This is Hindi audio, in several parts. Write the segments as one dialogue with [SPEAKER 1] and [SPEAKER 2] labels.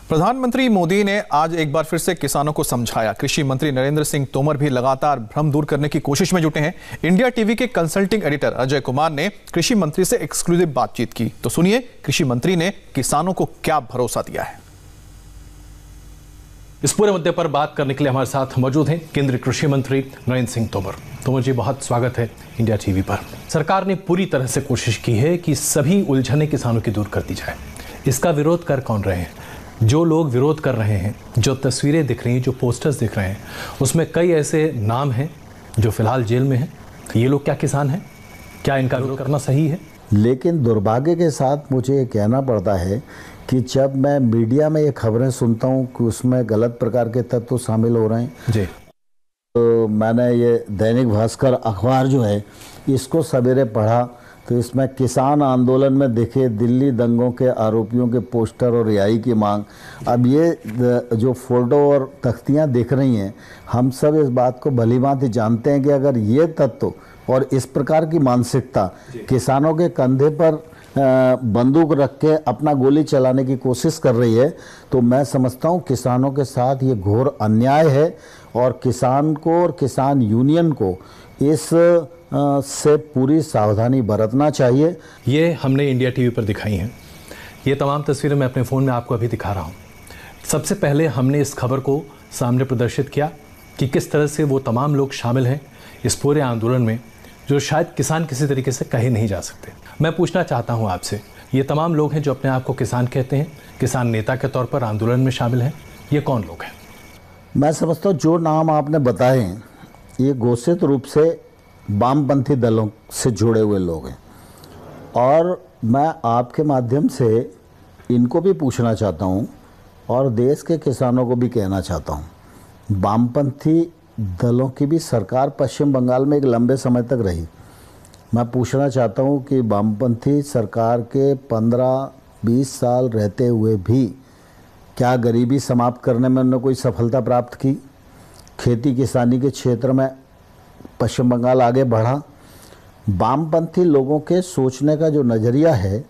[SPEAKER 1] प्रधानमंत्री मोदी ने आज एक बार फिर से किसानों को समझाया। कृषि मंत्री नरेंद्र सिंह तोमर भी लगातार भ्रम दूर करने की कोशिश में जुटे हैं। इंडिया टीवी के कंसल्टिंग एडिटर अजय कुमार ने कृषि मंत्री से एक्सक्लूसिव बातचीत की, तो सुनिए कृषि मंत्री ने किसानों को क्या भरोसा दिया है।
[SPEAKER 2] इस पूरे मुद्दे पर बात करने के लिए हमारे साथ मौजूद हैं केंद्रीय कृषि मंत्री नरेंद्र सिंह तोमर। तोमर जी, बहुत स्वागत है इंडिया टीवी पर। सरकार ने पूरी तरह से कोशिश की है कि सभी उलझने किसानों की दूर कर दी जाए। इसका विरोध कर कौन रहे हैं? जो लोग विरोध कर रहे हैं, जो तस्वीरें दिख रही हैं, जो पोस्टर्स दिख रहे हैं, उसमें कई ऐसे नाम हैं जो फिलहाल जेल में हैं। ये लोग क्या किसान हैं? क्या इनका विरोध करना सही है?
[SPEAKER 3] लेकिन दुर्भाग्य के साथ मुझे ये कहना पड़ता है कि जब मैं मीडिया में ये खबरें सुनता हूँ कि उसमें गलत प्रकार के तत्व शामिल हो रहे हैं
[SPEAKER 2] जी,
[SPEAKER 3] तो मैंने ये दैनिक भास्कर अखबार जो है इसको सवेरे पढ़ा, तो इसमें किसान आंदोलन में दिखे दिल्ली दंगों के आरोपियों के पोस्टर और रिहाई की मांग। अब ये जो फोटो और तख्तियां दिख रही हैं, हम सब इस बात को भलीभांति जानते हैं कि अगर ये तत्व और इस प्रकार की मानसिकता किसानों के कंधे पर बंदूक रख के अपना गोली चलाने की कोशिश कर रही है, तो मैं समझता हूँ किसानों के साथ ये घोर अन्याय है और किसान को और किसान यूनियन को इस से पूरी सावधानी बरतना चाहिए।
[SPEAKER 2] ये हमने इंडिया टीवी पर दिखाई हैं। ये तमाम तस्वीरें मैं अपने फ़ोन में आपको अभी दिखा रहा हूँ। सबसे पहले हमने इस खबर को सामने प्रदर्शित किया कि किस तरह से वो तमाम लोग शामिल हैं इस पूरे आंदोलन में, जो शायद किसान किसी तरीके से कहे नहीं जा सकते। मैं पूछना चाहता हूँ आपसे, ये तमाम लोग हैं जो अपने आप को किसान कहते हैं, किसान नेता के तौर पर आंदोलन में शामिल हैं, ये कौन लोग हैं?
[SPEAKER 3] मैं समझता हूँ जो नाम आपने बताए हैं ये घोषित रूप से वामपंथी दलों से जुड़े हुए लोग हैं, और मैं आपके माध्यम से इनको भी पूछना चाहता हूँ और देश के किसानों को भी कहना चाहता हूँ, वामपंथी दलों की भी सरकार पश्चिम बंगाल में एक लंबे समय तक रही। मैं पूछना चाहता हूँ कि वामपंथी सरकार के 15-20 साल रहते हुए भी क्या गरीबी समाप्त करने में उन्होंने कोई सफलता प्राप्त की? खेती किसानी के क्षेत्र में पश्चिम बंगाल आगे बढ़ा? वामपंथी लोगों के सोचने का जो नज़रिया है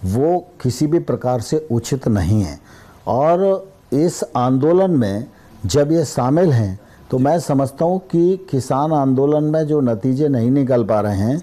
[SPEAKER 3] वो किसी भी प्रकार से उचित नहीं है, और इस आंदोलन में जब ये शामिल हैं तो मैं समझता हूँ कि किसान आंदोलन में जो नतीजे नहीं निकल पा रहे हैं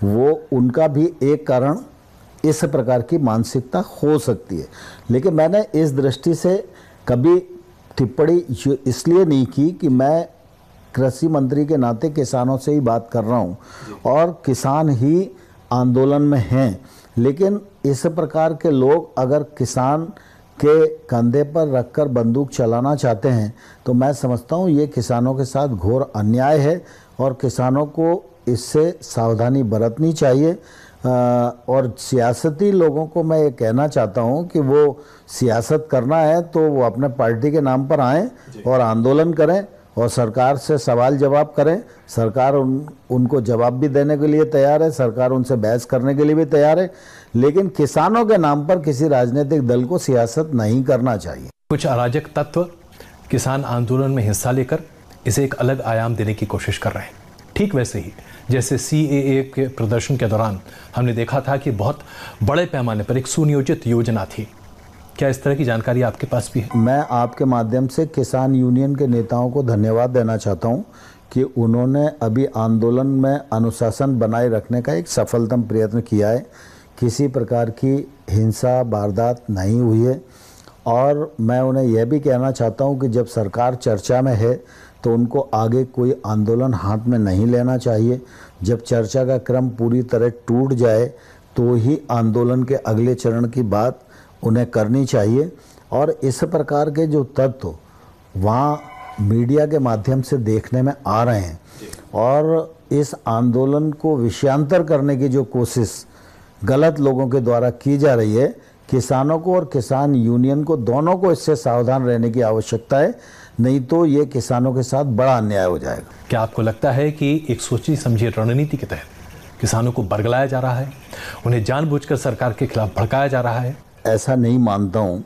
[SPEAKER 3] वो उनका भी एक कारण इस प्रकार की मानसिकता हो सकती है। लेकिन मैंने इस दृष्टि से कभी टिप्पणी इसलिए नहीं की कि मैं कृषि मंत्री के नाते किसानों से ही बात कर रहा हूँ और किसान ही आंदोलन में हैं, लेकिन इस प्रकार के लोग अगर किसान के कंधे पर रखकर बंदूक चलाना चाहते हैं तो मैं समझता हूँ ये किसानों के साथ घोर अन्याय है और किसानों को इससे सावधानी बरतनी चाहिए। और सियासती लोगों को मैं ये कहना चाहता हूँ कि वो सियासत करना है तो वो अपने पार्टी के नाम पर आएँ और आंदोलन करें और सरकार से सवाल जवाब करें। सरकार उनको जवाब भी देने के लिए तैयार है, सरकार उनसे बहस करने के लिए भी तैयार है, लेकिन किसानों के नाम पर किसी राजनीतिक दल को सियासत नहीं करना चाहिए।
[SPEAKER 2] कुछ अराजक तत्व किसान आंदोलन में हिस्सा लेकर इसे एक अलग आयाम देने की कोशिश कर रहे हैं। ठीक वैसे ही जैसे CAA के प्रदर्शन के दौरान हमने देखा था कि बहुत बड़े पैमाने पर एक सुनियोजित योजना थी। क्या इस तरह की जानकारी आपके पास भी है?
[SPEAKER 3] मैं आपके माध्यम से किसान यूनियन के नेताओं को धन्यवाद देना चाहता हूं कि उन्होंने अभी आंदोलन में अनुशासन बनाए रखने का एक सफलतम प्रयत्न किया है। किसी प्रकार की हिंसा वारदात नहीं हुई है, और मैं उन्हें यह भी कहना चाहता हूं कि जब सरकार चर्चा में है तो उनको आगे कोई आंदोलन हाथ में नहीं लेना चाहिए। जब चर्चा का क्रम पूरी तरह टूट जाए तो ही आंदोलन के अगले चरण की बात उन्हें करनी चाहिए। और इस प्रकार के जो तत्व वहाँ मीडिया के माध्यम से देखने में आ रहे हैं और इस आंदोलन को विषयांतर करने की जो कोशिश गलत लोगों के द्वारा की जा रही है, किसानों को और किसान यूनियन को दोनों को इससे सावधान रहने की आवश्यकता है, नहीं तो ये किसानों के साथ बड़ा अन्याय हो जाएगा।
[SPEAKER 2] क्या आपको लगता है कि एक सोची समझी रणनीति के तहत किसानों को बरगलाया जा रहा है, उन्हें जानबूझकर सरकार के खिलाफ भड़काया जा रहा है?
[SPEAKER 3] ऐसा नहीं मानता हूँ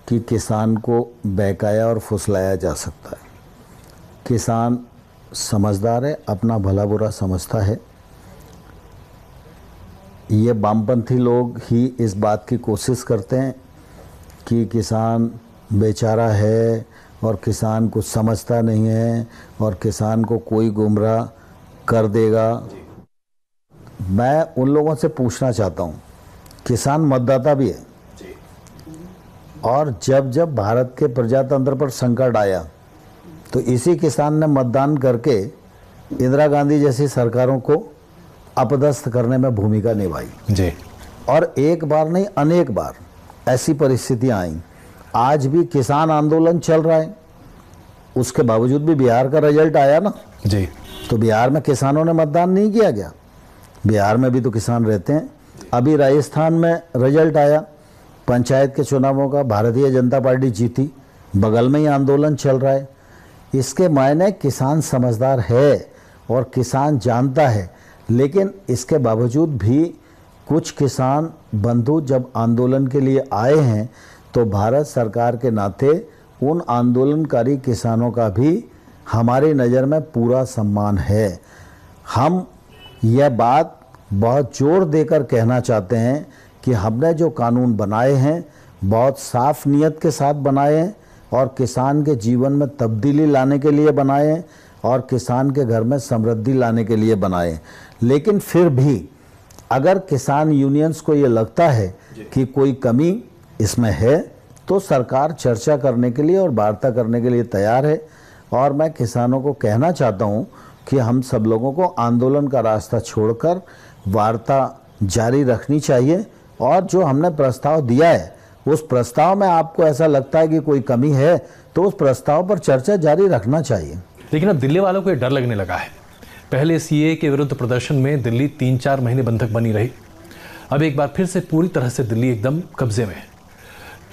[SPEAKER 3] कि किसान को बहकाया और फुसलाया जा सकता है। किसान समझदार है, अपना भला बुरा समझता है। ये वामपंथी लोग ही इस बात की कोशिश करते हैं कि किसान बेचारा है और किसान कुछ समझता नहीं है और किसान को कोई गुमराह कर देगा। मैं उन लोगों से पूछना चाहता हूँ, किसान मतदाता भी है और जब जब भारत के प्रजातंत्र पर संकट आया तो इसी किसान ने मतदान करके इंदिरा गांधी जैसी सरकारों को अपदस्थ करने में भूमिका निभाई
[SPEAKER 2] जी।
[SPEAKER 3] और एक बार नहीं अनेक बार ऐसी परिस्थितियां आई। आज भी किसान आंदोलन चल रहा है, उसके बावजूद भी बिहार का रिजल्ट आया ना
[SPEAKER 2] जी।
[SPEAKER 3] तो बिहार में किसानों ने मतदान नहीं किया गया? बिहार में भी तो किसान रहते हैं। अभी राजस्थान में रिजल्ट आया पंचायत के चुनावों का, भारतीय जनता पार्टी जीती, बगल में ही आंदोलन चल रहा है। इसके मायने किसान समझदार है और किसान जानता है, लेकिन इसके बावजूद भी कुछ किसान बंधु जब आंदोलन के लिए आए हैं तो भारत सरकार के नाते उन आंदोलनकारी किसानों का भी हमारी नज़र में पूरा सम्मान है। हम यह बात बहुत जोर देकर कहना चाहते हैं कि हमने जो कानून बनाए हैं बहुत साफ नियत के साथ बनाए हैं और किसान के जीवन में तब्दीली लाने के लिए बनाए हैं और किसान के घर में समृद्धि लाने के लिए बनाए हैं। लेकिन फिर भी अगर किसान यूनियंस को ये लगता है कि कोई कमी इसमें है तो सरकार चर्चा करने के लिए और वार्ता करने के लिए तैयार है। और मैं किसानों को कहना चाहता हूँ कि हम सब लोगों को आंदोलन का रास्ता छोड़कर वार्ता जारी रखनी चाहिए और जो हमने प्रस्ताव दिया है उस प्रस्ताव में आपको ऐसा लगता है कि कोई कमी है तो उस प्रस्ताव पर चर्चा जारी रखना चाहिए।
[SPEAKER 2] लेकिन अब दिल्ली वालों को ये डर लगने लगा है। पहले सीए के विरुद्ध प्रदर्शन में दिल्ली 3-4 महीने बंधक बनी रही, अब एक बार फिर से पूरी तरह से दिल्ली एकदम कब्जे में है।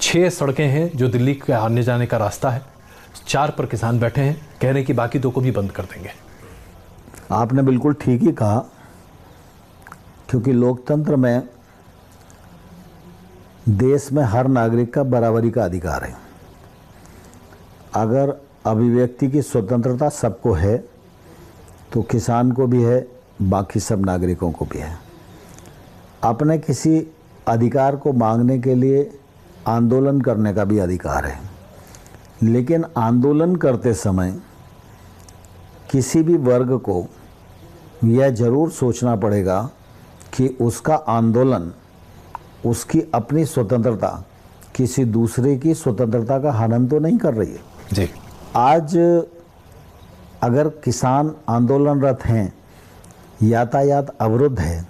[SPEAKER 2] 6 सड़कें हैं जो दिल्ली के आने जाने का रास्ता है, 4 पर किसान बैठे हैं, कह रहे हैं कि बाकी 2 को भी बंद कर देंगे।
[SPEAKER 3] आपने बिल्कुल ठीक ही कहा, क्योंकि लोकतंत्र में देश में हर नागरिक का बराबरी का अधिकार है। अगर अभिव्यक्ति की स्वतंत्रता सबको है तो किसान को भी है, बाकी सब नागरिकों को भी है। अपने किसी अधिकार को मांगने के लिए आंदोलन करने का भी अधिकार है, लेकिन आंदोलन करते समय किसी भी वर्ग को यह जरूर सोचना पड़ेगा कि उसका आंदोलन उसकी अपनी स्वतंत्रता किसी दूसरे की स्वतंत्रता का हनन तो नहीं कर रही है
[SPEAKER 2] जी।
[SPEAKER 3] आज अगर किसान आंदोलनरत हैं, यातायात अवरुद्ध है,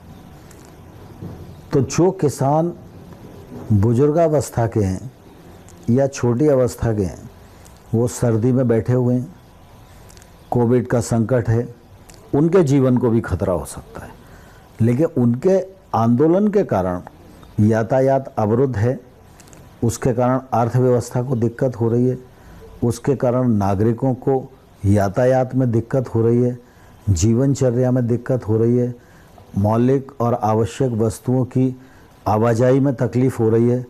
[SPEAKER 3] तो जो किसान बुजुर्गावस्था के हैं या छोटी अवस्था के हैं वो सर्दी में बैठे हुए हैं, कोविड का संकट है, उनके जीवन को भी खतरा हो सकता है। लेकिन उनके आंदोलन के कारण यातायात अवरुद्ध है, उसके कारण अर्थव्यवस्था को दिक्कत हो रही है, उसके कारण नागरिकों को यातायात में दिक्कत हो रही है, जीवनचर्या में दिक्कत हो रही है, मौलिक और आवश्यक वस्तुओं की आवाजाही में तकलीफ हो रही है।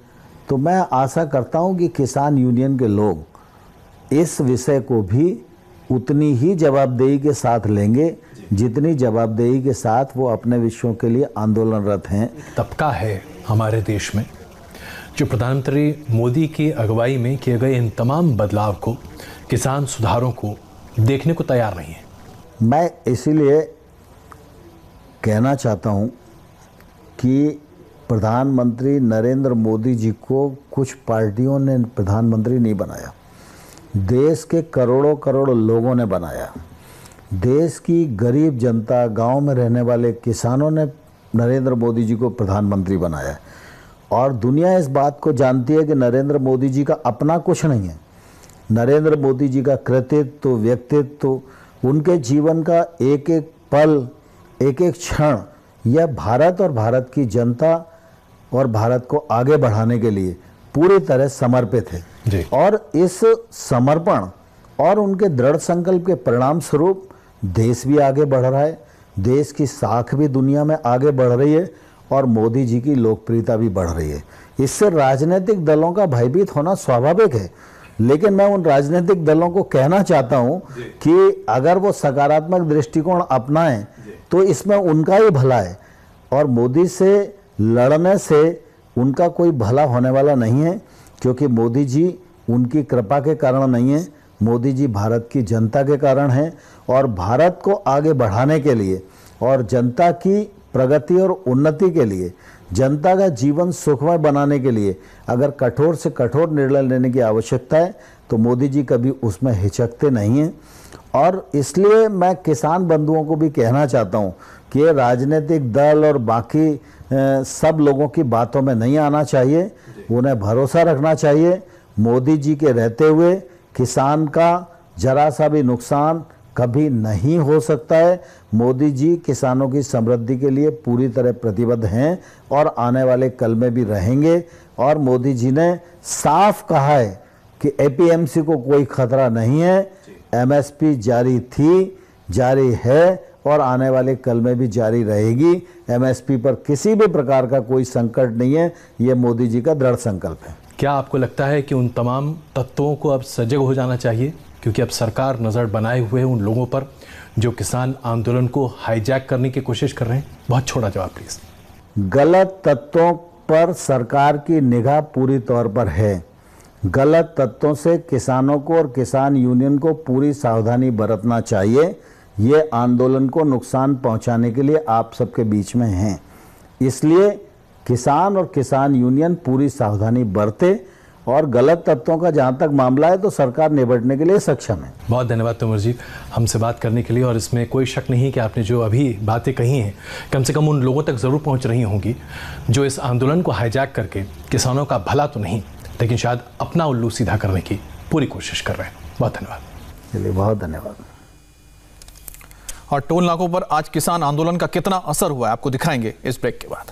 [SPEAKER 3] तो मैं आशा करता हूं कि किसान यूनियन के लोग इस विषय को भी उतनी ही जवाबदेही के साथ लेंगे जितनी जवाबदेही के साथ वो अपने विषयों के लिए आंदोलनरत हैं।
[SPEAKER 2] तबका है हमारे देश में जो प्रधानमंत्री मोदी की अगुवाई में किए गए इन तमाम बदलाव को, किसान सुधारों को देखने को तैयार नहीं है।
[SPEAKER 3] मैं इसीलिए कहना चाहता हूं कि प्रधानमंत्री नरेंद्र मोदी जी को कुछ पार्टियों ने प्रधानमंत्री नहीं बनाया, देश के करोड़ों करोड़ लोगों ने बनाया। देश की गरीब जनता, गांव में रहने वाले किसानों ने नरेंद्र मोदी जी को प्रधानमंत्री बनाया। और दुनिया इस बात को जानती है कि नरेंद्र मोदी जी का अपना कुछ नहीं है। नरेंद्र मोदी जी का कृतित्व, व्यक्तित्व, उनके जीवन का एक एक पल, एक एक क्षण, यह भारत और भारत की जनता और भारत को आगे बढ़ाने के लिए पूरी तरह समर्पित है
[SPEAKER 2] जी।
[SPEAKER 3] और इस समर्पण और उनके दृढ़ संकल्प के परिणाम स्वरूप देश भी आगे बढ़ रहा है, देश की साख भी दुनिया में आगे बढ़ रही है और मोदी जी की लोकप्रियता भी बढ़ रही है। इससे राजनीतिक दलों का भयभीत होना स्वाभाविक है, लेकिन मैं उन राजनीतिक दलों को कहना चाहता हूं कि अगर वो सकारात्मक दृष्टिकोण अपनाएं तो इसमें उनका ही भला है और मोदी से लड़ने से उनका कोई भला होने वाला नहीं है, क्योंकि मोदी जी उनकी कृपा के कारण नहीं है, मोदी जी भारत की जनता के कारण हैं। और भारत को आगे बढ़ाने के लिए और जनता की प्रगति और उन्नति के लिए, जनता का जीवन सुखमय बनाने के लिए अगर कठोर से कठोर निर्णय लेने की आवश्यकता है तो मोदी जी कभी उसमें हिचकते नहीं हैं। और इसलिए मैं किसान बंधुओं को भी कहना चाहता हूं कि राजनीतिक दल और बाकी सब लोगों की बातों में नहीं आना चाहिए, उन्हें भरोसा रखना चाहिए। मोदी जी के रहते हुए किसान का जरा सा भी नुकसान कभी नहीं हो सकता है। मोदी जी किसानों की समृद्धि के लिए पूरी तरह प्रतिबद्ध हैं और आने वाले कल में भी रहेंगे। और मोदी जी ने साफ कहा है कि एपीएमसी को कोई खतरा नहीं है, एमएसपी जारी थी, जारी है और आने वाले कल में भी जारी रहेगी। एमएसपी पर किसी भी प्रकार का कोई संकट नहीं है, ये मोदी जी का दृढ़ संकल्प है।
[SPEAKER 2] क्या आपको लगता है कि उन तमाम तत्वों को अब सजग हो जाना चाहिए, क्योंकि अब सरकार नज़र बनाए हुए उन लोगों पर जो किसान आंदोलन को हाईजैक करने की कोशिश कर रहे हैं? बहुत छोटा जवाब प्लीज।
[SPEAKER 3] गलत तत्वों पर सरकार की निगाह पूरी तौर पर है। गलत तत्वों से किसानों को और किसान यूनियन को पूरी सावधानी बरतना चाहिए। ये आंदोलन को नुकसान पहुंचाने के लिए आप सबके बीच में हैं, इसलिए किसान और किसान यूनियन पूरी सावधानी बरते और गलत तत्वों का जहां तक मामला है तो सरकार निपटने के लिए सक्षम है।
[SPEAKER 2] बहुत धन्यवाद तोमर जी हमसे बात करने के लिए। और इसमें कोई शक नहीं कि आपने जो अभी बातें कही हैं कम से कम उन लोगों तक ज़रूर पहुंच रही होंगी जो इस आंदोलन को हाईजैक करके किसानों का भला तो नहीं लेकिन शायद अपना उल्लू सीधा करने की पूरी कोशिश कर रहे हैं। बहुत धन्यवाद।
[SPEAKER 3] चलिए, बहुत धन्यवाद।
[SPEAKER 1] और टोल नाकों पर आज किसान आंदोलन का कितना असर हुआ है आपको दिखाएंगे इस ब्रेक के बाद।